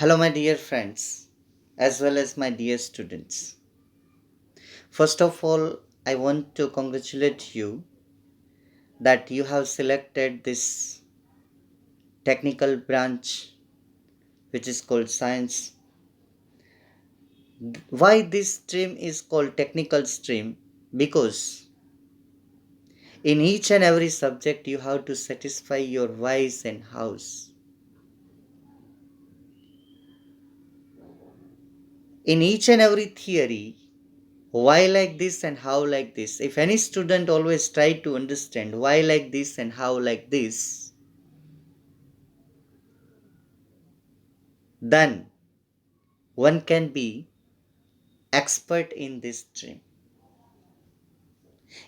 Hello, my dear friends, as well as my dear students. First of all, I want to congratulate you that you have selected this technical branch which is called science. Why this stream is called technical stream? Because in each and every subject you have to satisfy your whys and hows. In each and every theory, why like this and how like this. If any student always try to understand why like this and how like this, then one can be expert in this stream.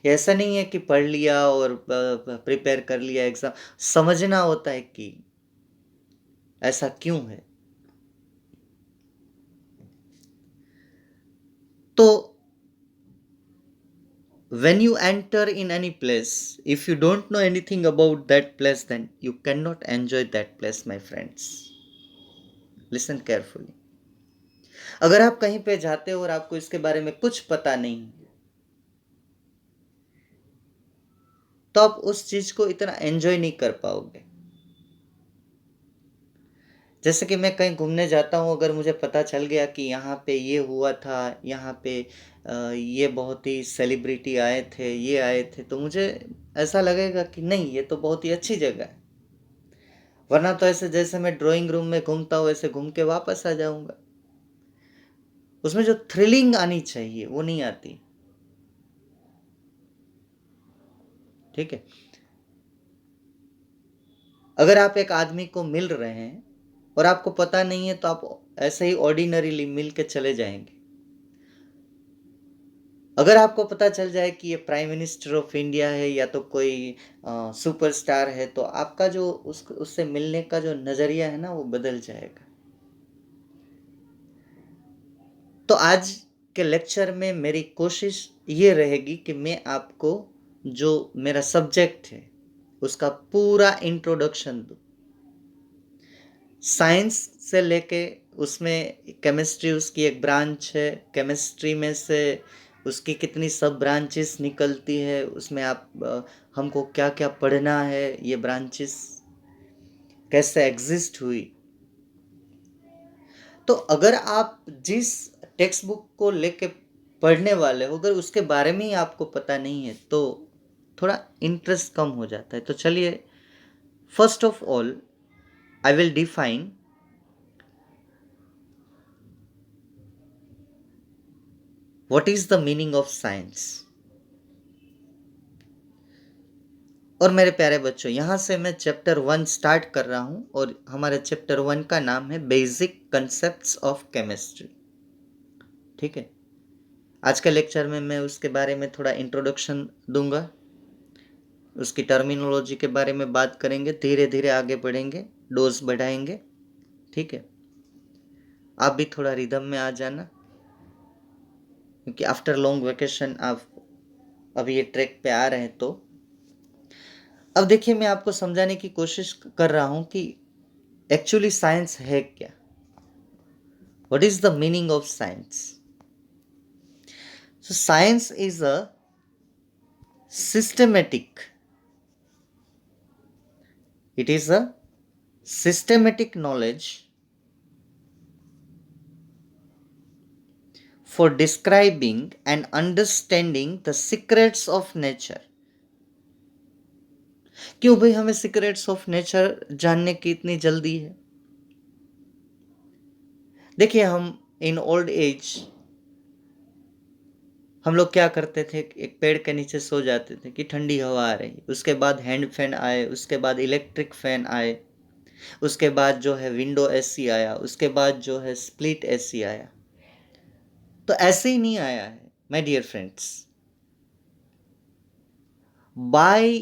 ऐसा नहीं है कि पढ़ लिया और prepare कर लिया exam, समझना होता है कि ऐसा क्यों है. तो when you enter in any place, if you don't know anything about that place, then you cannot enjoy that place, my friends. Listen carefully. अगर आप कहीं पे जाते हो और आपको इसके बारे में कुछ पता नहीं, तो आप उस चीज को इतना एंजॉय नहीं कर पाओगे. जैसे कि मैं कहीं घूमने जाता हूँ, अगर मुझे पता चल गया कि यहाँ पे ये हुआ था, यहाँ पे ये बहुत ही सेलिब्रिटी आए थे, ये आए थे, तो मुझे ऐसा लगेगा कि नहीं, ये तो बहुत ही अच्छी जगह है. वरना तो ऐसे जैसे मैं ड्राइंग रूम में घूमता हूँ, ऐसे घूम के वापस आ जाऊंगा. उसमें जो थ्रिलिंग आनी चाहिए वो नहीं आती. ठीक है. अगर आप एक आदमी को मिल रहे हैं और आपको पता नहीं है, तो आप ऐसे ही ऑर्डिनरीली मिल के चले जाएंगे. अगर आपको पता चल जाए कि ये प्राइम मिनिस्टर ऑफ इंडिया है या तो कोई सुपरस्टार है, तो आपका जो उससे मिलने का जो नज़रिया है ना, वो बदल जाएगा. तो आज के लेक्चर में मेरी कोशिश ये रहेगी कि मैं आपको जो मेरा सब्जेक्ट है उसका पूरा इंट्रोडक्शन दूँ. साइंस से लेके, उसमें केमिस्ट्री उसकी एक ब्रांच है, केमिस्ट्री में से उसकी कितनी सब ब्रांचेस निकलती है, उसमें आप हमको क्या क्या पढ़ना है, ये ब्रांचेस कैसे एग्जिस्ट हुई. तो अगर आप जिस टेक्स्ट बुक को लेके पढ़ने वाले हो, अगर उसके बारे में ही आपको पता नहीं है, तो थोड़ा इंटरेस्ट कम हो जाता है. तो चलिए, first of all I will define what is the meaning of science. और मेरे प्यारे बच्चों, यहाँ से मैं चैप्टर 1 स्टार्ट कर रहा हूँ, और हमारे चैप्टर 1 का नाम है बेसिक कंसेप्ट्स ऑफ केमिस्ट्री. ठीक है. आज के लेक्चर में मैं उसके बारे में थोड़ा इंट्रोडक्शन दूंगा, उसकी टर्मिनोलॉजी के बारे में बात करेंगे, धीरे धीरे आगे बढ़ेंगे, डोज बढ़ाएंगे. ठीक है. आप भी थोड़ा रिदम में आ जाना, क्योंकि आफ्टर लॉन्ग वेकेशन आप अभी ये ट्रैक पे आ रहे हैं. तो अब देखिए, मैं आपको समझाने की कोशिश कर रहा हूँ कि एक्चुअली साइंस है क्या. What is the meaning of science. So science is a systematic, it is a systematic knowledge for describing and understanding the secrets of nature. क्यों भाई हमें सीक्रेट्स ऑफ नेचर जानने की इतनी जल्दी है. देखिए, हम इन ओल्ड एज हम लोग क्या करते थे, एक पेड़ के नीचे सो जाते थे कि ठंडी हवा आ रही. उसके बाद हैंड फैन आए, उसके बाद इलेक्ट्रिक फैन आए, उसके बाद जो है विंडो एसी आया, उसके बाद जो है स्प्लिट एसी आया. तो ऐसे ही नहीं आया है my dear friends. By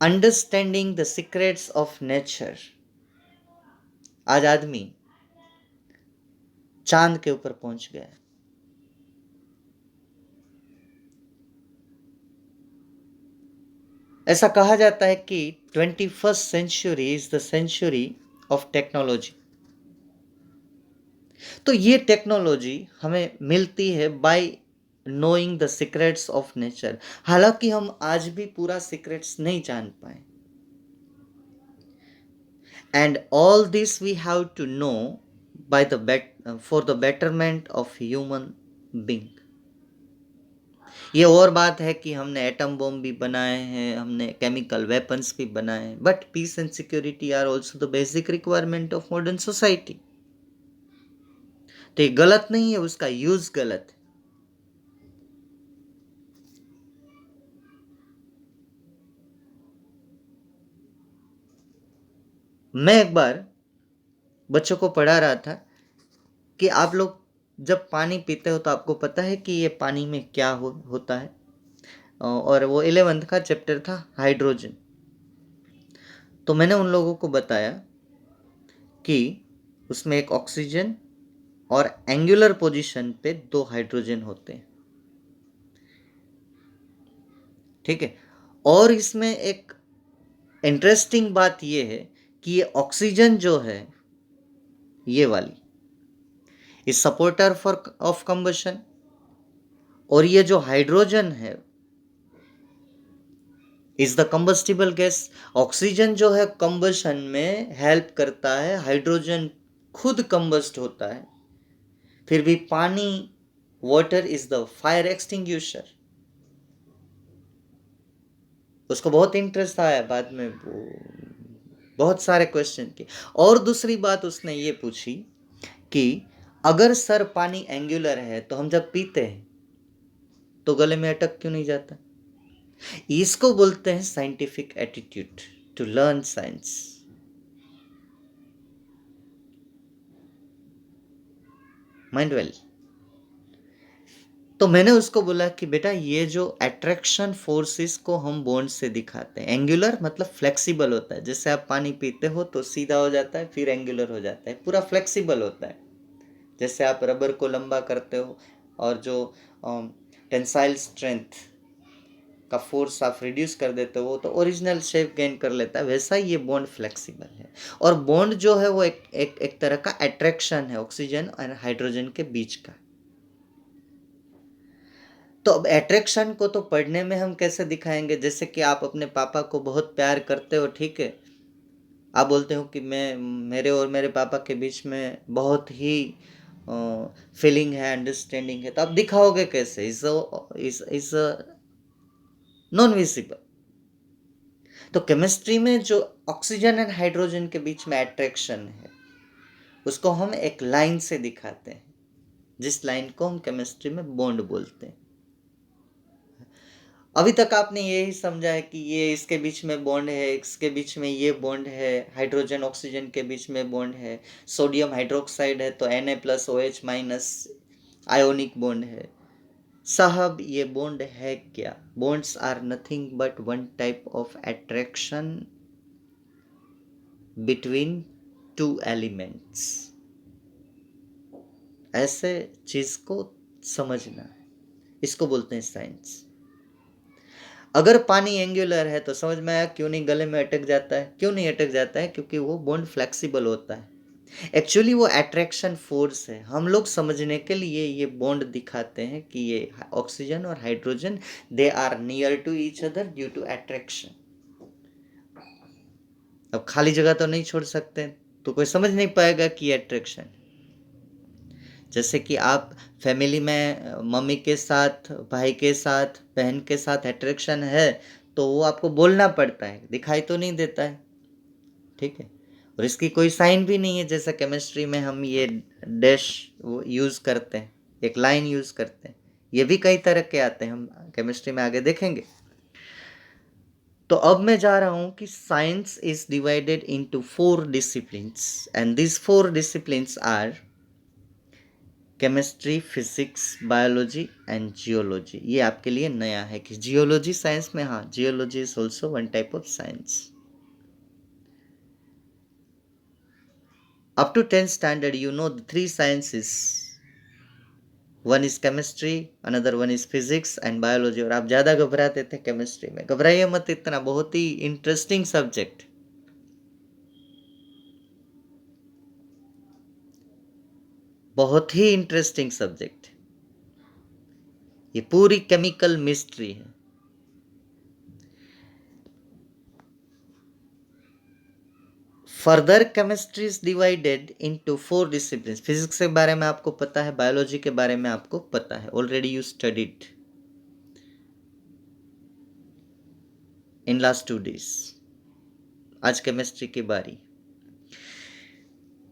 understanding the secrets of nature, आज आदमी चांद के ऊपर पहुंच गया. ऐसा कहा जाता है कि 21st century is the century of technology. तो ये टेक्नोलॉजी हमें मिलती है by knowing the secrets of nature. हालांकि हम आज भी पूरा सीक्रेट्स नहीं जान पाए, and all this we have to know by the for the betterment of human being. ये और बात है कि हमने एटम बॉम्ब भी बनाए हैं, हमने केमिकल वेपन्स भी बनाए हैं, but peace and security are also the basic requirement of modern society. तो ये गलत नहीं है, उसका यूज गलत है। मैं एक बार बच्चों को पढ़ा रहा था कि आप लोग जब पानी पीते हो तो आपको पता है कि ये पानी में क्या होता है, और वो 11th का चैप्टर था हाइड्रोजन। तो मैंने उन लोगों को बताया कि उसमें एक ऑक्सीजन और एंगुलर पोजीशन पे 2 हाइड्रोजन होते हैं, ठीक है। और इसमें एक इंटरेस्टिंग बात ये है कि ये ऑक्सीजन जो है, ये वाली, is supporter for of combustion, और ये जो हाइड्रोजन है is the combustible gas. Oxygen जो है कंबशन में हेल्प करता है, हाइड्रोजन खुद कंबस्ट होता है। फिर भी पानी, water is the fire extinguisher. उसको बहुत इंटरेस्ट आया बाद में, वो बहुत सारे क्वेश्चन किए। और दूसरी बात उसने ये पूछी कि अगर सर पानी एंगुलर है तो हम जब पीते हैं तो गले में अटक क्यों नहीं जाता। इसको बोलते हैं scientific attitude to learn science. Mind well. तो मैंने उसको बोला कि बेटा ये जो अट्रैक्शन फोर्सेस को हम बॉन्ड से दिखाते हैं, एंगुलर मतलब फ्लेक्सिबल होता है। जैसे आप पानी पीते हो तो सीधा हो जाता है, फिर एंगुलर हो जाता है, पूरा फ्लेक्सिबल होता है। जैसे आप रबर को लंबा करते हो और जो टेंसाइल स्ट्रेंथ का फोर्स आप रिड्यूस कर देते हो तो ओरिजिनल शेप गेन कर लेता है, वैसा ही ये बॉन्ड फ्लेक्सिबल है। और बॉन्ड जो है वो एक तरह का अट्रैक्शन है ऑक्सीजन और हाइड्रोजन के बीच का। तो अब अट्रैक्शन को तो पढ़ने में हम कैसे दिखाएंगे। जैसे कि आप अपने पापा को बहुत प्यार करते हो, ठीक है, आप बोलते हो कि मैं, मेरे और मेरे पापा के बीच में बहुत ही फीलिंग है, अंडरस्टैंडिंग है, तो आप दिखाओगे कैसे। Is non visible. तो केमिस्ट्री में जो ऑक्सीजन एंड हाइड्रोजन के बीच में अट्रैक्शन है उसको हम एक लाइन से दिखाते हैं, जिस लाइन को हम केमिस्ट्री में बॉन्ड बोलते हैं। अभी तक आपने यही समझा है कि ये इसके बीच में बॉन्ड है, इसके बीच में ये बॉन्ड है, हाइड्रोजन ऑक्सीजन के बीच में बॉन्ड है, सोडियम हाइड्रोक्साइड है तो Na+OH- आयोनिक बॉन्ड है। साहब ये बॉन्ड है क्या। Bonds are nothing but one type of attraction between two elements. ऐसे चीज को समझना है, इसको बोलते हैं साइंस। अगर पानी एंगुलर है तो समझ में आया क्यों नहीं गले में अटक जाता है। क्यों नहीं अटक जाता है, क्योंकि वो बॉन्ड फ्लेक्सिबल होता है। एक्चुअली वो अट्रैक्शन फोर्स है। हम लोग समझने के लिए ये बॉन्ड दिखाते हैं कि ये ऑक्सीजन और hydrogen, they are near to each other due to attraction. अब खाली जगह तो नहीं छोड़ सकते, तो कोई समझ नहीं पाएगा कि ये अट्रैक्शन। जैसे कि आप फैमिली में मम्मी के साथ, भाई के साथ, बहन के साथ अट्रैक्शन है तो वो आपको बोलना पड़ता है, दिखाई तो नहीं देता है, ठीक है। और इसकी कोई साइन भी नहीं है। जैसे केमिस्ट्री में हम ये डैश यूज करते हैं, एक लाइन यूज करते हैं, ये भी कई तरह के आते हैं, हम केमिस्ट्री में आगे देखेंगे। तो अब मैं जा रहा हूं कि science is divided into 4 disciplines and this 4 disciplines are chemistry, physics, biology and geology. ये आपके लिए नया है कि जियोलॉजी साइंस में, हाँ, geology is also one type of science. Up to 10th standard, you know the 3 sciences. One is chemistry, another one is physics and biology। और आप ज़्यादा घबराते थे केमिस्ट्री में। घबराइए मत इतना, बहुत ही इंटरेस्टिंग सब्जेक्ट। बहुत ही इंटरेस्टिंग सब्जेक्ट है, ये पूरी केमिकल मिस्ट्री है। Further chemistry is divided into 4 disciplines. Physics के बारे में आपको पता है, बायोलॉजी के बारे में आपको पता है, already you studied in last 2 days। आज केमिस्ट्री की बारी।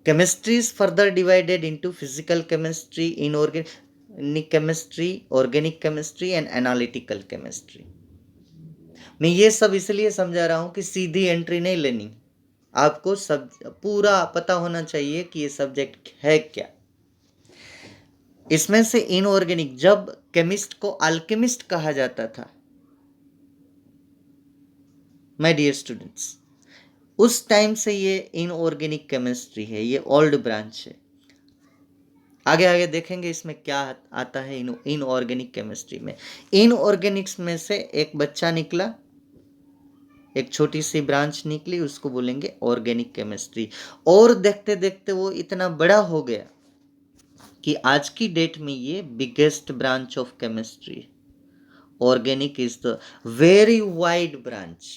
Chemistry is further divided into physical chemistry, inorganic chemistry, organic chemistry and analytical chemistry. मैं ये सब इसलिए समझा रहा हूं कि सीधी एंट्री नहीं लेनी, आपको सब पूरा पता होना चाहिए कि ये सब्जेक्ट है क्या। इसमें से इनऑर्गेनिक, जब केमिस्ट को अल्केमिस्ट कहा जाता था, माय डियर स्टूडेंट्स, उस टाइम से ये इनऑर्गेनिक केमिस्ट्री है, ये ओल्ड ब्रांच है। आगे आगे देखेंगे इसमें क्या आता है इनऑर्गेनिक केमिस्ट्री में। इनऑर्गेनिक्स में से एक बच्चा निकला, एक छोटी सी ब्रांच निकली, उसको बोलेंगे ऑर्गेनिक केमिस्ट्री। और देखते देखते वो इतना बड़ा हो गया कि आज की डेट में ये biggest branch of chemistry. Organic is the very wide branch.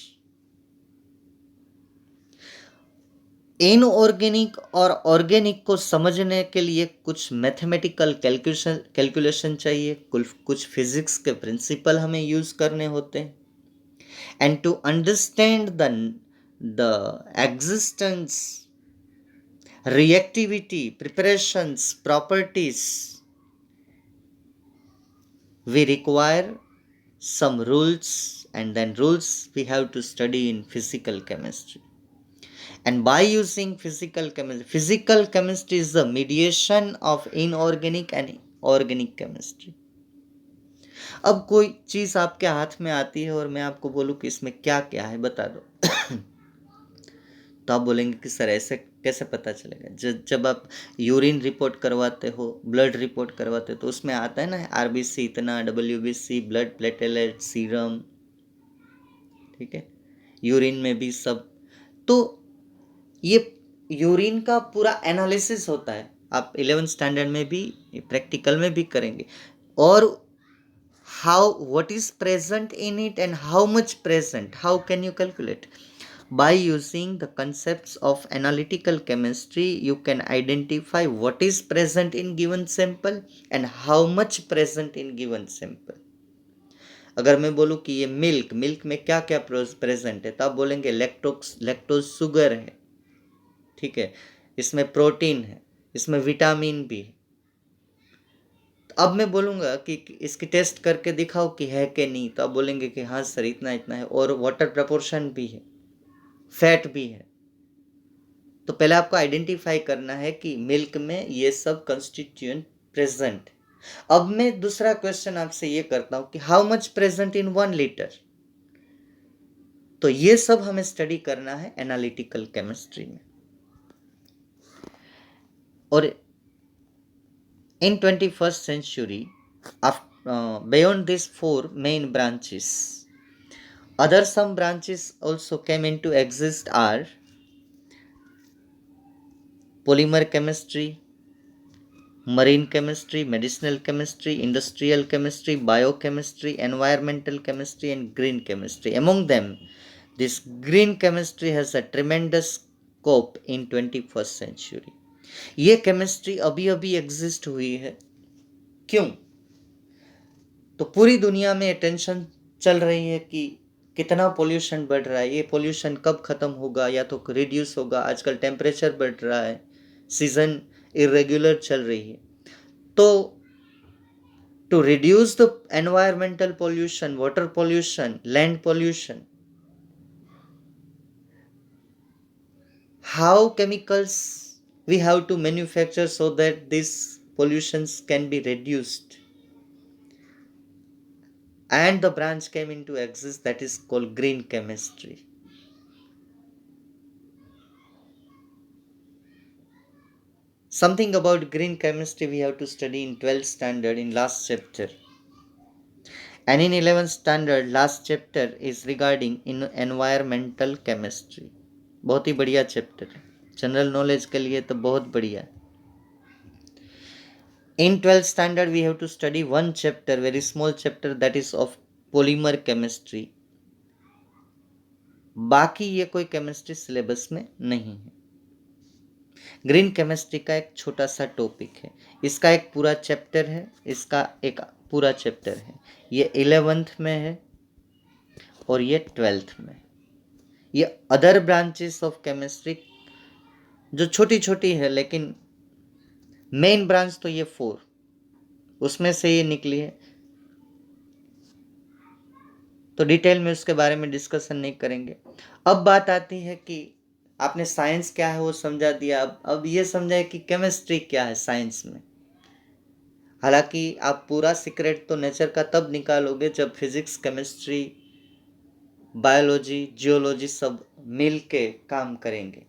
Inorganic और ऑर्गेनिक को समझने के लिए कुछ मैथमेटिकल कैलकुलेशन चाहिए, कुछ फिजिक्स के प्रिंसिपल हमें यूज करने होते हैं। And to understand the existence, reactivity, preparations, properties, we require some rules, and then rules we have to study in physical chemistry. And by using physical chemistry is the mediation of inorganic and organic chemistry. अब कोई चीज आपके हाथ में आती है और मैं आपको बोलूं कि इसमें क्या क्या है बता दो तो आप बोलेंगे कि सर ऐसे कैसे पता चलेगा। जब आप यूरिन रिपोर्ट करवाते हो, ब्लड रिपोर्ट करवाते हो, तो उसमें आता है ना आरबीसी इतना, डब्ल्यूबीसी, ब्लड प्लेटलेट, सीरम, ठीक है, यूरिन में भी सब। तो ये यूरिन का पूरा एनालिसिस होता है, आप 11th स्टैंडर्ड में भी प्रैक्टिकल में भी करेंगे। और how, what is present in it and how much present, how can you calculate. By using the concepts of analytical chemistry, you can identify what is present in given sample and how much present in given sample. अगर मैं बोलूं कि ये milk में क्या क्या present है, तो आप बोलेंगे लैक्टोज शुगर है, ठीक है, इसमें प्रोटीन है, इसमें विटामिन भी है। अब मैं बोलूंगा कि इसकी टेस्ट करके दिखाओ कि है कि नहीं, तो आप बोलेंगे कि हाँ सर इतना इतना है, और वाटर प्रपोर्शन भी है, फैट भी है। तो पहले आपको आइडेंटिफाई करना है कि मिल्क में ये सब कंस्टिट्यूएंट प्रेजेंट। अब मैं दूसरा क्वेश्चन आपसे ये करता हूं कि how much present in 1 litre. तो ये सब हमें स्टडी करना है एनालिटिकल केमिस्ट्री में। और इन 21st century, beyond these 4 main branches, other some branches also came into exist are polymer chemistry, marine chemistry, medicinal chemistry, industrial chemistry, biochemistry, environmental chemistry, and green chemistry. Among them, this green chemistry has a tremendous scope in 21st century. ये chemistry अभी अभी exist हुई है। क्यों? तो पूरी दुनिया में टेंशन चल रही है कि कितना पोल्यूशन बढ़ रहा है, ये पोल्यूशन कब खत्म होगा या तो रिड्यूस होगा। आजकल टेम्परेचर बढ़ रहा है, सीजन इरेगुलर चल रही है। तो to reduce the environmental pollution, water pollution, land pollution, how chemicals we have to manufacture so that these pollutions can be reduced. And the branch came into existence that is called green chemistry. Something about green chemistry we have to study in 12th standard in last chapter. And in 11th standard last chapter is regarding in environmental chemistry. बहुत ही बढ़िया chapter है, general knowledge के लिए तो बहुत बढ़िया। In 12th standard, we have to study one chapter, very small chapter, that is of polymer chemistry. बाकी ये कोई केमिस्ट्री सिलेबस में नहीं है. ग्रीन केमिस्ट्री का एक छोटा सा टॉपिक है, इसका एक पूरा चैप्टर है, इसका एक पूरा चैप्टर है. ये 11th में है और ये 12th में. ये अदर ब्रांचेस ऑफ केमिस्ट्री जो छोटी छोटी है, लेकिन मेन ब्रांच तो ये 4, उसमें से ये निकली है. तो डिटेल में उसके बारे में डिस्कशन नहीं करेंगे. अब बात आती है कि आपने साइंस क्या है वो समझा दिया, अब ये समझाए कि केमिस्ट्री क्या है साइंस में. हालांकि आप पूरा सीक्रेट तो नेचर का तब निकालोगे जब फिजिक्स, केमिस्ट्री, बायोलॉजी, जियोलॉजी सब मिल के काम करेंगे.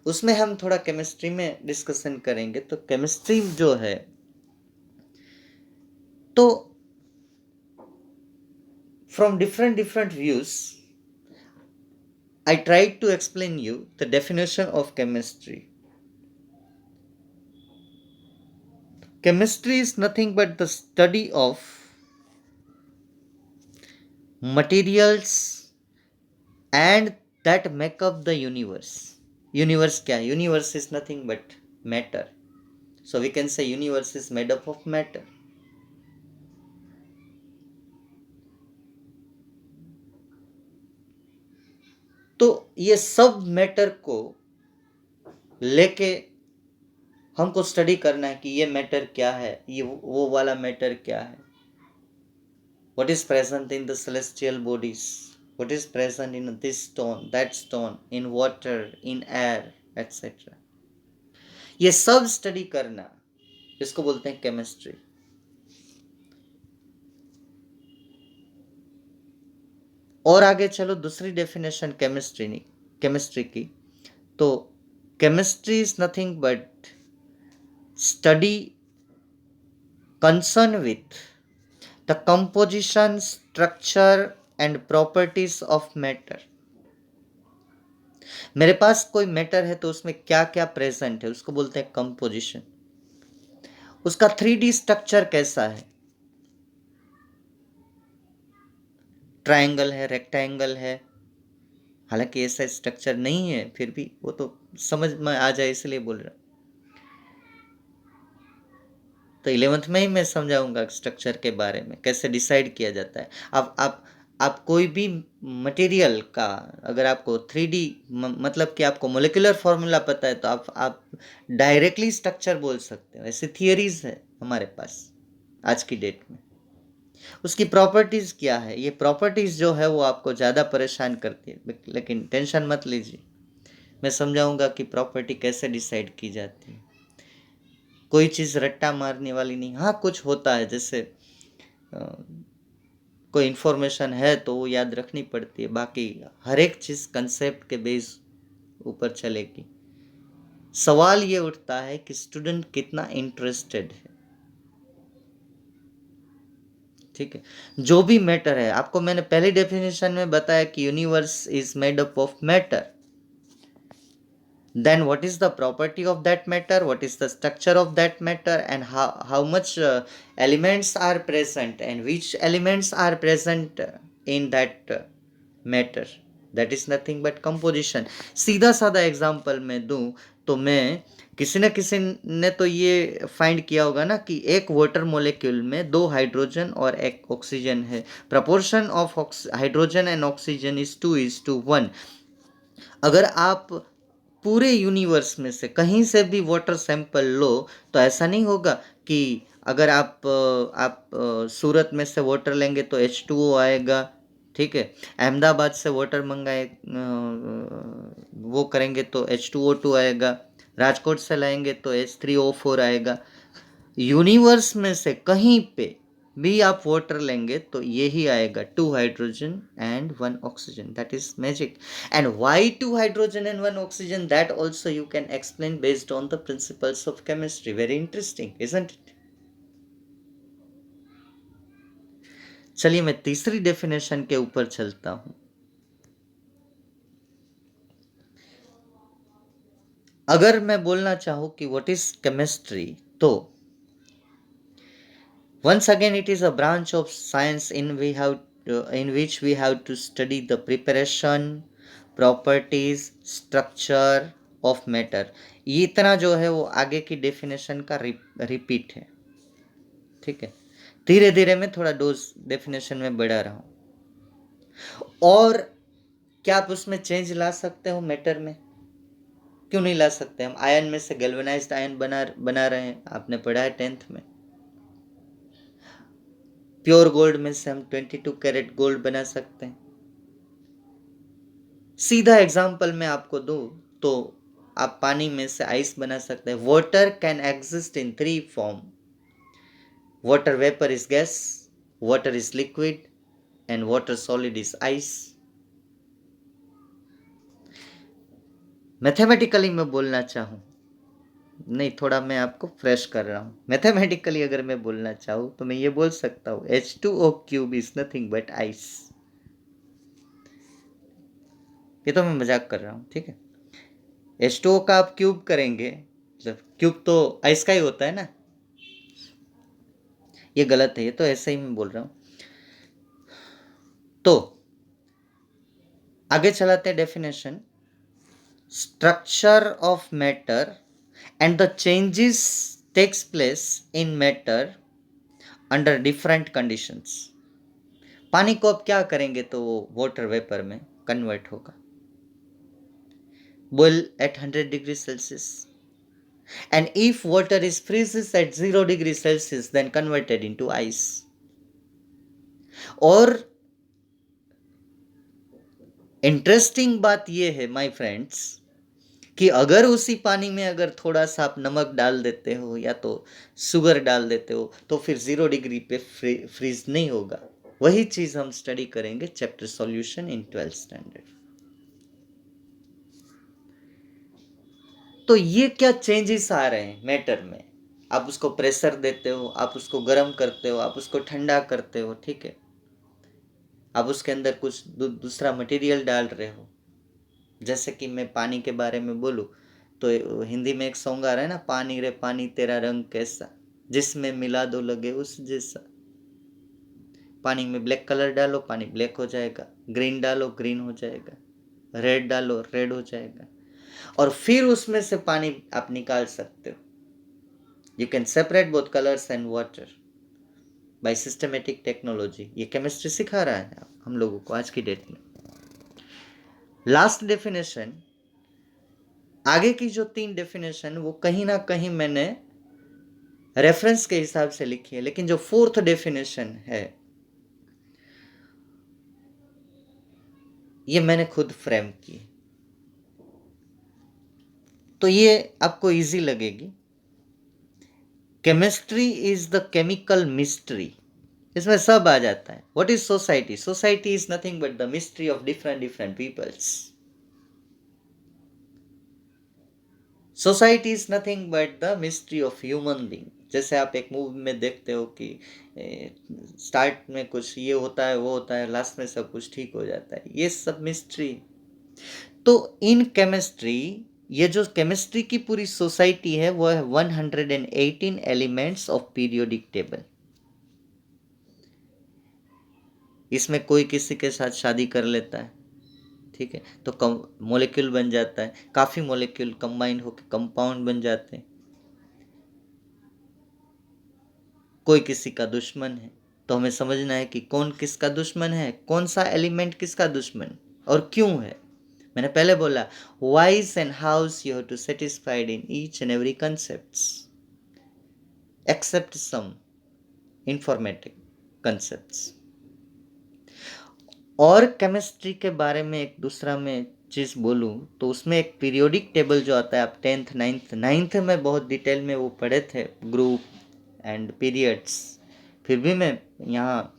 उसमें हम थोड़ा केमिस्ट्री में डिस्कशन करेंगे. तो केमिस्ट्री जो है, तो from different views, I tried to explain you the definition of chemistry. Chemistry is nothing but the study of materials and that make up the universe. Universe क्या है? Universe is nothing but matter. So we can say universe is made up of matter. तो ये सब matter को लेके हमको study करना है कि ये मैटर क्या है, ये वो वाला मैटर क्या है. What is present in the celestial bodies? What is present in this stone, that stone, in water, in air, etc. ये सब स्टडी करना, इसको बोलते हैं केमिस्ट्री. और आगे चलो, दूसरी डेफिनेशन केमिस्ट्री की. तो chemistry is nothing but study concern with the composition, structure and properties of matter. मेरे पास कोई मैटर है तो उसमें क्या क्या प्रेजेंट है उसको बोलते हैं कंपोजिशन. उसका 3D स्ट्रक्चर कैसा है, ट्रायंगल है, रेक्टेंगल है. हालांकि ऐसा स्ट्रक्चर नहीं है, फिर भी वो तो समझ में आ जाए इसलिए बोल रहा. तो 11th में ही मैं समझाऊंगा स्ट्रक्चर के बारे में, कैसे डिसाइड किया जाता है. आप कोई भी मटेरियल का, अगर आपको 3D मतलब कि आपको मोलिकुलर फॉर्मूला पता है तो आप डायरेक्टली स्ट्रक्चर बोल सकते हो. ऐसी थियरीज है हमारे पास आज की डेट में. उसकी प्रॉपर्टीज क्या है, ये प्रॉपर्टीज जो है वो आपको ज़्यादा परेशान करती है, लेकिन टेंशन मत लीजिए, मैं समझाऊंगा कि प्रॉपर्टी कैसे डिसाइड की जाती है. कोई चीज़ रट्टा मारने वाली नहीं. हाँ, कुछ होता है, जैसे कोई इन्फॉर्मेशन है तो वो याद रखनी पड़ती है, बाकी हर एक चीज़ कंसेप्ट के बेस ऊपर चलेगी. सवाल ये उठता है कि स्टूडेंट कितना इंटरेस्टेड है. ठीक है, जो भी मैटर है, आपको मैंने पहली डेफिनेशन में बताया कि universe is made up of matter. Then what is the property of that matter, what is the structure of that matter, and how much elements are present and which elements are present in that matter. That is nothing but composition. सीधा साधा example मैं दूं तो मैं किसी न किसी ने तो ये फाइंड किया होगा ना कि एक वाटर मोलिक्यूल में 2 हाइड्रोजन और 1 ऑक्सीजन है. Proportion of hydrogen and oxygen is 2:1. अगर आप पूरे यूनिवर्स में से कहीं से भी वाटर सैंपल लो तो ऐसा नहीं होगा कि अगर आप सूरत में से वाटर लेंगे तो H2O आएगा. ठीक है, अहमदाबाद से वाटर मंगाए वो करेंगे तो H2O2 आएगा. राजकोट से लाएंगे तो H3O4 आएगा. यूनिवर्स में से कहीं पे भी आप वाटर लेंगे तो यही आएगा, 2 hydrogen and 1 oxygen. That is magic. And why 2 hydrogen and 1 oxygen, that also you can explain based on the principles of chemistry. Very interesting, isn't it? चलिए मैं तीसरी डेफिनेशन के ऊपर चलता हूं. अगर मैं बोलना चाहूं कि व्हाट इज केमिस्ट्री, तो Once again, it is a branch of science in which we have to study the preparation, properties, structure of matter. ये इतना जो है वो आगे की डेफिनेशन का रिपीट है, ठीक है। धीरे धीरे मैं थोड़ा डोज डेफिनेशन में बढ़ा रहा हूँ। और क्या आप उसमें चेंज ला सकते हो मैटर में? क्यों नहीं ला सकते? हम आयन में से गैल्वेनाइज्ड आयन बना रहे हैं, आपने पढ़ा है 10th में। प्योर गोल्ड में से हम 22 कैरेट गोल्ड बना सकते हैं। सीधा एग्जांपल मैं आपको दूं तो आप पानी में से आइस बना सकते हैं। Water can exist in 3 form. Water vapour is gas, water is liquid and water solid is ice. Mathematically मैं बोलना चाहूं, नहीं, थोड़ा मैं आपको फ्रेश कर रहा हूं। मैथमेटिकली अगर मैं बोलना चाहूं तो मैं ये बोल सकता हूं H2O cube is nothing but ice. ये तो मैं मजाक कर रहा हूं, ठीक है। H2O का आप क्यूब करेंगे, मतलब क्यूब तो आइस का ही होता है ना, ये गलत है, ये तो ऐसे ही मैं बोल रहा हूं। तो आगे चलाते हैं definition. Structure of matter and the changes takes place in matter under different conditions. पानी को अब क्या करेंगे तो वो वाटर वेपर में कन्वर्ट होगा। boil at 100 degrees Celsius, and if water is freezes at 0 degrees Celsius then converted into ice। और इंटरेस्टिंग बात यह है माय फ्रेंड्स कि अगर उसी पानी में अगर थोड़ा सा आप नमक डाल देते हो या तो शुगर डाल देते हो तो फिर 0 डिग्री पे फ्रीज नहीं होगा। वही चीज हम स्टडी करेंगे chapter solution in 12th standard. तो ये क्या चेंजेस आ रहे हैं मैटर में? आप उसको प्रेशर देते हो, आप उसको गर्म करते हो, आप उसको ठंडा करते हो, ठीक है। आप उसके अंदर कुछ दूसरा मटेरियल डाल रहे हो। जैसे कि मैं पानी के बारे में बोलूँ तो हिंदी में एक सॉन्ग आ रहा है ना, पानी रे पानी तेरा रंग कैसा, जिसमें मिला दो लगे उस जैसा। पानी में ब्लैक कलर डालो, पानी ब्लैक हो जाएगा। ग्रीन डालो, ग्रीन हो जाएगा। रेड डालो, रेड हो जाएगा। और फिर उसमें से पानी आप निकाल सकते हो। You can separate both colours and water bye systematic technology. ये केमिस्ट्री सिखा रहा है हम लोगों को आज की डेट में। लास्ट डेफिनेशन, आगे की जो 3 डेफिनेशन वो कहीं ना कहीं मैंने रेफरेंस के हिसाब से लिखी है, लेकिन जो 4th डेफिनेशन है ये मैंने खुद फ्रेम की, तो ये आपको इजी लगेगी। Chemistry is the chemical mystery. इसमें सब आ जाता है। What is society? Society is nothing but the mystery of different different peoples. Society is nothing but the mystery of human being. जैसे आप एक मूवी में देखते हो कि स्टार्ट में कुछ ये होता है, वो होता है, लास्ट में सब कुछ ठीक हो जाता है, ये सब मिस्ट्री। तो इन केमिस्ट्री, ये जो केमिस्ट्री की पूरी सोसाइटी है वो है 118 एलिमेंट्स ऑफ पीरियोडिक टेबल। इसमें कोई किसी के साथ शादी कर लेता है, ठीक है, तो मॉलिक्यूल बन जाता है। काफी मॉलिक्यूल कंबाइन होकर कंपाउंड बन जाते हैं। कोई किसी का दुश्मन है, तो हमें समझना है कि कौन किसका दुश्मन है, कौन सा एलिमेंट किसका दुश्मन और क्यों है। मैंने पहले बोला whys and hows you have to satisfied in each and every concepts except some informative concepts. और केमिस्ट्री के बारे में एक दूसरा मैं चीज बोलूं तो उसमें एक पीरियोडिक टेबल जो आता है, आप 10th 9th में बहुत डिटेल में वो पढ़े थे, ग्रुप एंड पीरियड्स। फिर भी मैं यहाँ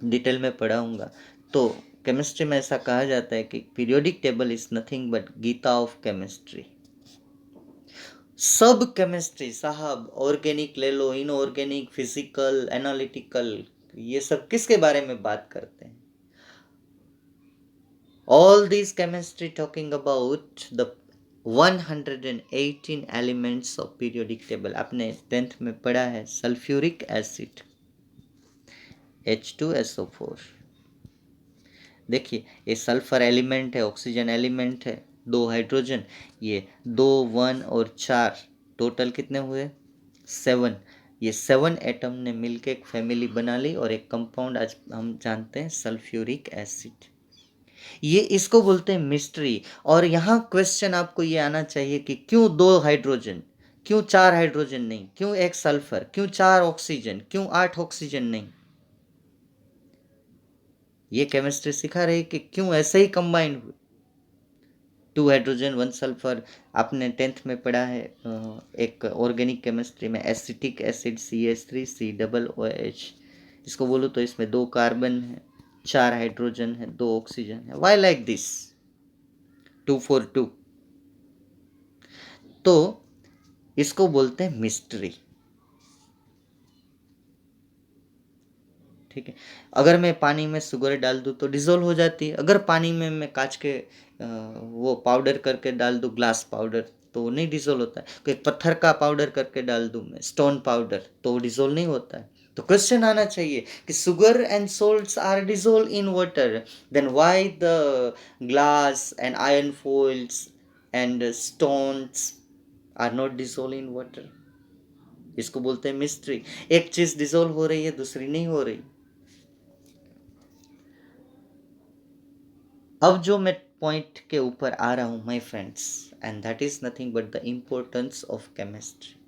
डिटेल में पढ़ाऊँगा। तो केमिस्ट्री में ऐसा कहा जाता है कि periodic table is nothing but Gita of chemistry. सब केमिस्ट्री साहब, ऑर्गेनिक ले लो, इनऑर्गेनिक, फिजिकल, एनालिटिकल, ये सब किसके बारे में बात करते हैं? All this chemistry talking about the 118 elements of periodic table. आपने 10th में पढ़ा है सल्फ्यूरिक एसिड H2SO4। देखिए ये सल्फर एलिमेंट है, ऑक्सीजन एलिमेंट है, 2 हाइड्रोजन, ये 2 1 और 4, टोटल कितने हुए 7। ये 7 एटम ने मिलकर एक फैमिली बना ली और एक कंपाउंड आज हम जानते हैं सल्फ्यूरिक एसिड। ये इसको बोलते हैं मिस्ट्री। और यहाँ क्वेश्चन आपको ये आना चाहिए कि क्यों 2 हाइड्रोजन, क्यों 4 हाइड्रोजन नहीं, क्यों 1 सल्फर, क्यों 4 ऑक्सीजन, क्यों 8 ऑक्सीजन नहीं। ये केमिस्ट्री सिखा रही है कि क्यों ऐसे ही कंबाइन हुए, 2 हाइड्रोजन 1 सल्फर। आपने 10th में पढ़ा है एक ऑर्गेनिक केमिस्ट्री में एसिटिक एसिड CH3COOH। इसको बोलो तो इसमें 2 कार्बन है, 4 हाइड्रोजन है, 2 ऑक्सीजन है। Why like this 242। तो इसको बोलते हैं मिस्ट्री। ठीक है, अगर मैं पानी में शुगर डाल दूँ तो डिजोल्व हो जाती है। अगर पानी में मैं कांच के वो पाउडर करके डाल दूँ, ग्लास पाउडर, तो नहीं डिजोल्व होता है। कोई पत्थर का पाउडर करके डाल दूँ मैं, स्टोन पाउडर, तो डिजोल्व नहीं होता है। तो क्वेश्चन आना चाहिए कि sugar and salts are dissolve in water, then why the glass and iron foils and stones are not dissolve in water. इसको बोलते हैं मिस्ट्री। एक चीज डिजोल्व हो रही है, दूसरी नहीं हो रही। अब जो मैं पॉइंट के ऊपर आ रहा हूं my friends, and that is nothing but the importance of chemistry.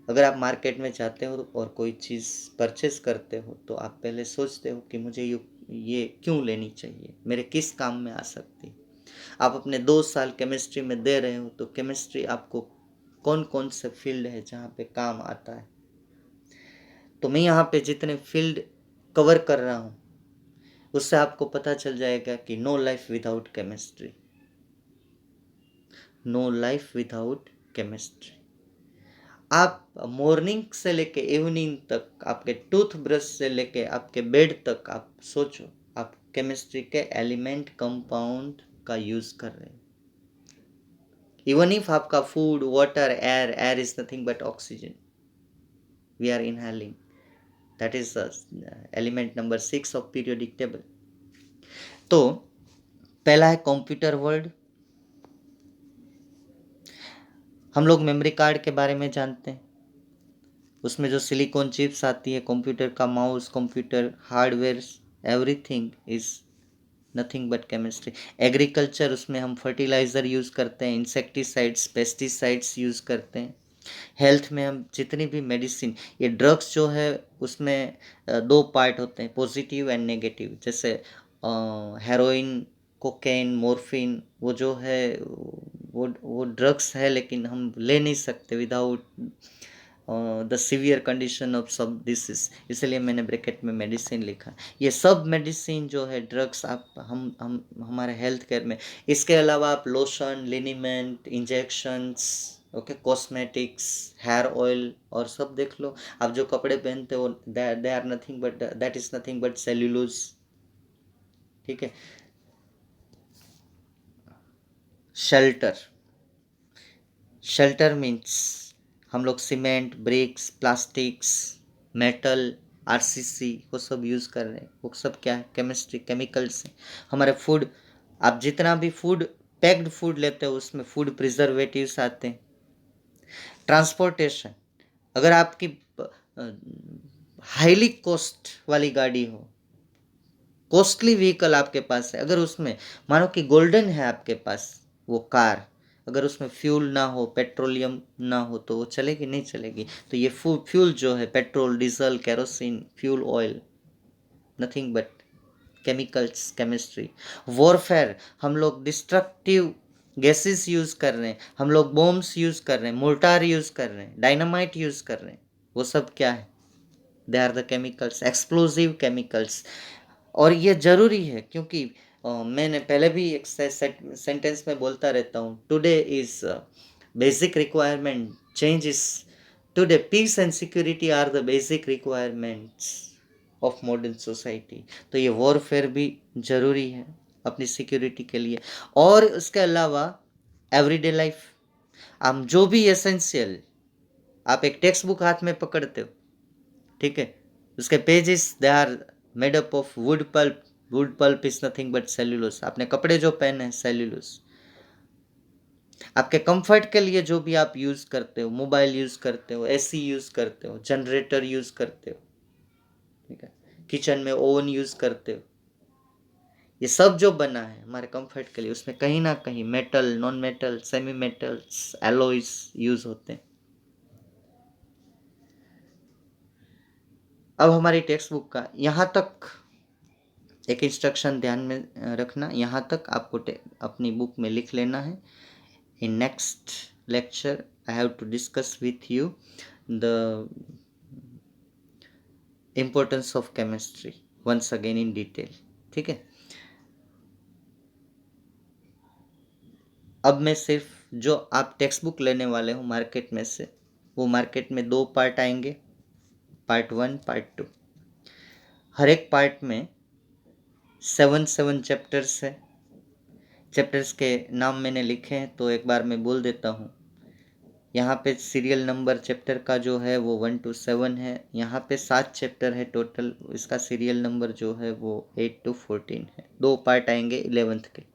अगर आप मार्केट में जाते हो और कोई चीज़ परचेस करते हो तो आप पहले सोचते हो कि मुझे ये क्यों लेनी चाहिए, मेरे किस काम में आ सकती। आप अपने 2 साल केमिस्ट्री में दे रहे हो तो केमिस्ट्री आपको कौन कौन से फील्ड है जहाँ पे काम आता है। तो मैं यहाँ पे जितने फील्ड कवर कर रहा हूँ उससे आपको पता चल जाएगा कि no life without chemistry, no life without chemistry. आप मॉर्निंग से लेके इवनिंग तक, आपके टूथब्रश से लेके आपके बेड तक, आप सोचो आप केमिस्ट्री के एलिमेंट कंपाउंड का यूज कर रहे हैं। इवन इफ आपका food, water, air, air is nothing but oxygen we are inhaling, that is element number 6 of periodic table. तो पहला है कंप्यूटर वर्ड। हम लोग मेमोरी कार्ड के बारे में जानते हैं, उसमें जो सिलिकॉन चिप्स आती है, कंप्यूटर का mouse, computer hardware, everything is nothing but chemistry. Agriculture, उसमें हम फर्टिलाइज़र यूज़ करते हैं, इंसेक्टिसाइड्स, पेस्टिसाइड्स यूज़ करते हैं। हेल्थ में हम जितनी भी मेडिसिन, ये ड्रग्स जो है उसमें 2 पार्ट होते हैं, पॉजिटिव एंड नेगेटिव। जैसे हेरोइन, कोकेन, मॉर्फिन, वो जो है वो ड्रग्स है, लेकिन हम ले नहीं सकते without the severe condition of सब डिसीज, इसलिए मैंने ब्रैकेट में मेडिसिन लिखा। ये सब मेडिसिन जो है ड्रग्स आप हम हमारे हेल्थ केयर में। इसके अलावा आप lotion, liniment, injections, okay, cosmetics, hair oil और सब देख लो। आप जो कपड़े पहनते हो they are nothing but, that is nothing but cellulose. ठीक है, शेल्टर, शेल्टर मीन्स हम लोग cement, bricks, plastics, metal, RCC वो सब यूज़ कर रहे हैं। वो सब क्या है, केमिस्ट्री, केमिकल्स हैं। हमारे फूड, आप जितना भी फूड, पैक्ड फूड लेते हो उसमें फूड प्रिजर्वेटिव्स आते हैं। ट्रांसपोर्टेशन, अगर आपकी हाईली कॉस्ट वाली गाड़ी हो, कॉस्टली व्हीकल आपके पास है, अगर उसमें मानो कि गोल्डन है आपके पास वो कार, अगर उसमें फ्यूल ना हो, पेट्रोलियम ना हो तो वो चलेगी, नहीं चलेगी। तो ये फ्यूल जो है, petrol, diesel, kerosene, fuel oil, nothing but chemicals, chemistry. Warfare, हम लोग डिस्ट्रक्टिव गैसेस यूज़ कर रहे हैं, हम लोग बॉम्ब्स यूज़ कर रहे हैं, मोर्टार यूज़ कर रहे हैं, डायनामाइट यूज़ कर रहे हैं, वो सब क्या है, they are the chemicals, explosive chemicals. और ये ज़रूरी है क्योंकि मैंने पहले भी एक सेंटेंस में बोलता रहता हूँ, today is basic requirement, change is today, peace and security are the basic requirements of modern society. तो ये वॉरफेयर भी ज़रूरी है अपनी सिक्योरिटी के लिए। और उसके अलावा एवरीडे लाइफ, हम जो भी एसेंशियल, आप एक टेक्स्ट बुक हाथ में पकड़ते हो, ठीक है, उसके pages they are made up of wood pulp, wood pulp is nothing but cellulose. आपने कपड़े जो पहने हैं सेल्यूलोस। आपके कंफर्ट के लिए जो भी आप यूज करते हो, मोबाइल यूज करते हो, एसी यूज करते हो, जनरेटर यूज करते हो, ठीक है, किचन में ओवन यूज करते हो, ये सब जो बना है हमारे कंफर्ट के लिए, उसमें कहीं ना कहीं metal, non metal, semi metals, alloys use होते हैं। अब हमारी टेक्स्ट बुक का यहाँ तक एक इंस्ट्रक्शन ध्यान में रखना, यहाँ तक आपको अपनी बुक में लिख लेना है। In next lecture I have to discuss with you the importance of chemistry once again in detail, ठीक है। अब मैं सिर्फ जो आप टेक्स्ट बुक लेने वाले हो मार्केट में से, वो मार्केट में 2 पार्ट आएंगे, पार्ट 1, पार्ट 2। हर एक पार्ट में 7 चैप्टर्स है। चैप्टर्स के नाम मैंने लिखे हैं तो एक बार मैं बोल देता हूँ। यहाँ पे सीरियल नंबर चैप्टर का जो है वो 1 to 7 है। यहाँ पे 7 चैप्टर है टोटल, इसका सीरियल नंबर जो है वो 8 to 14 है। 2 पार्ट आएंगे 11th के।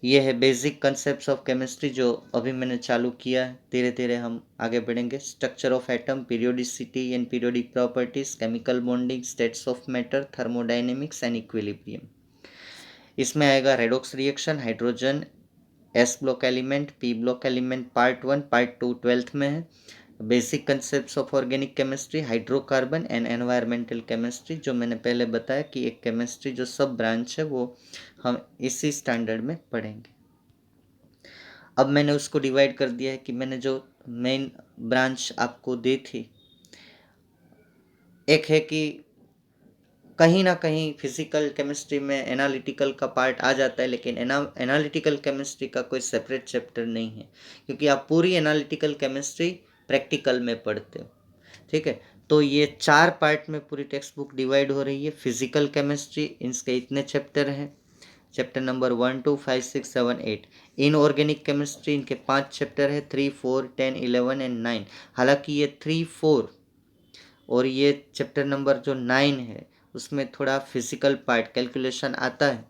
ये है बेसिक कंसेप्ट्स ऑफ केमिस्ट्री जो अभी मैंने चालू किया है। धीरे धीरे हम आगे बढ़ेंगे। Structure of atom, periodicity and periodic properties, chemical bonding, states of matter, thermodynamics and equilibrium. इसमें आएगा redox reaction, hydrogen, S block element, P block element, part 1, part 2 12th में है। Basic concepts of organic chemistry, hydrocarbon and environmental chemistry, जो मैंने पहले बताया कि एक केमिस्ट्री जो सब ब्रांच है वो हम इसी स्टैंडर्ड में पढ़ेंगे। अब मैंने उसको डिवाइड कर दिया है कि मैंने जो मेन ब्रांच आपको दी थी, एक है कि कहीं ना कहीं फिजिकल केमिस्ट्री में एनालिटिकल का पार्ट आ जाता है, लेकिन एनालिटिकल केमिस्ट्री का कोई सेपरेट चैप्टर नहीं है, क्योंकि आप पूरी एनालिटिकल केमिस्ट्री प्रैक्टिकल में पढ़ते हो, ठीक है। तो ये 4 पार्ट में पूरी टेक्स्ट बुक डिवाइड हो रही है। फिजिकल केमिस्ट्री, इसके इतने चैप्टर हैं, chapter number 1 2 5 6 7 8। In organic chemistry इनके 5 चैप्टर है, 3 4 10 11 एंड 9। हालांकि ये 3 4 और ये चैप्टर नंबर जो 9 है उसमें थोड़ा फिजिकल पार्ट कैलकुलेशन आता है।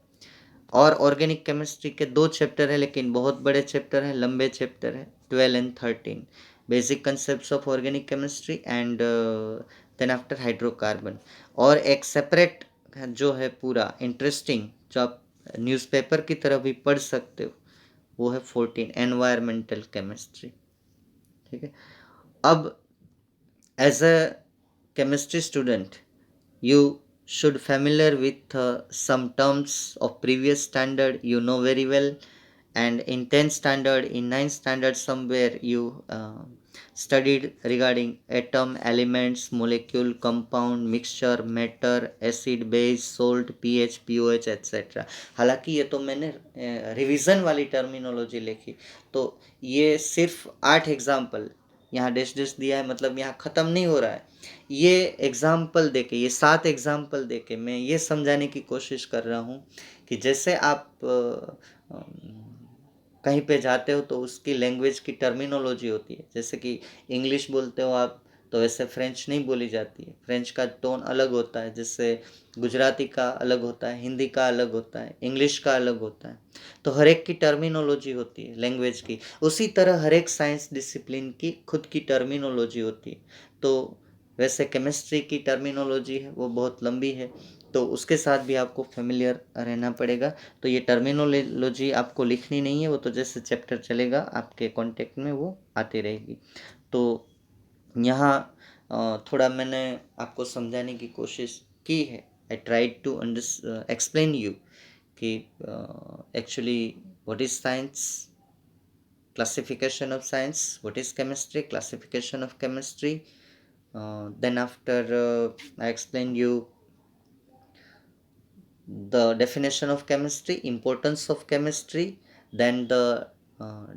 और ऑर्गेनिक केमिस्ट्री के 2 चैप्टर है, लेकिन बहुत बड़े चैप्टर हैं, लंबे चैप्टर है, 12 and 13। Basic concepts of organic chemistry and then after hydrocarbon. और एक सेपरेट जो है पूरा इंटरेस्टिंग, जो आप न्यूज़पेपर की तरह भी पढ़ सकते हो, वो है 14, एनवायरमेंटल केमिस्ट्री, ठीक है। अब as a chemistry student, you should familiar with some terms of previous standard you know very well, and in 10th standard, in 9th standard somewhere you studied regarding atom, elements, molecule, compound, mixture, matter, acid, base, salt, pH, pOH etc. हालांकि ये तो मैंने revision वाली terminology लिखी, तो ये सिर्फ 8 example यहाँ डैश डैश दिया है, मतलब यहाँ ख़त्म नहीं हो रहा है। ये एग्जाम्पल देके, ये 7 एग्जाम्पल देके मैं ये समझाने की कोशिश कर रहा हूँ कि जैसे आप कहीं पे जाते हो तो उसकी लैंग्वेज की टर्मिनोलॉजी होती है। जैसे कि इंग्लिश बोलते हो आप, तो ऐसे फ्रेंच नहीं बोली जाती है, फ्रेंच का टोन अलग होता है, जैसे गुजराती का अलग होता है, हिंदी का अलग होता है, इंग्लिश का अलग होता है। तो हर एक की टर्मिनोलॉजी होती है लैंग्वेज की। उसी तरह हर एक साइंस डिसिप्लिन की खुद की टर्मिनोलॉजी होती है। तो वैसे केमिस्ट्री की टर्मिनोलॉजी है वो बहुत लंबी है, तो उसके साथ भी आपको फेमिलियर रहना पड़ेगा। तो ये टर्मिनोलॉजी आपको लिखनी नहीं है, वो तो जैसे चैप्टर चलेगा आपके कांटेक्ट में वो आती रहेगी। तो यहाँ थोड़ा मैंने आपको समझाने की कोशिश की है। I tried to explain you कि actually what is science, classification of science, what is chemistry, classification of chemistry. Then after I explained you the definition of chemistry, importance of chemistry, then the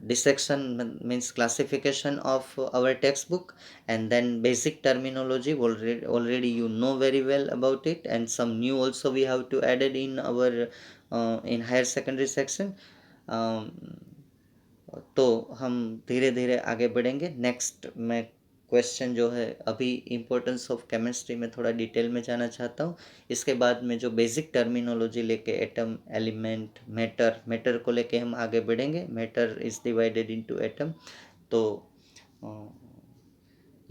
dissection means classification of our textbook, and then basic terminology already you know very well about it, and some new also we have to added in our in higher secondary section. तो हम धीरे धीरे आगे बढ़ेंगे। Next मैं question जो है, अभी इम्पोर्टेंस ऑफ केमिस्ट्री में थोड़ा डिटेल में जाना चाहता हूँ। इसके बाद में जो बेसिक टर्मिनोलॉजी लेके एटम, एलिमेंट, मैटर को लेके हम आगे बढ़ेंगे। Matter is divided into atom. तो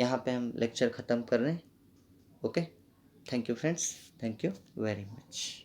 यहाँ पे हम लेक्चर ख़त्म कर रहे हैं। Okay, thank you friends, thank you very much.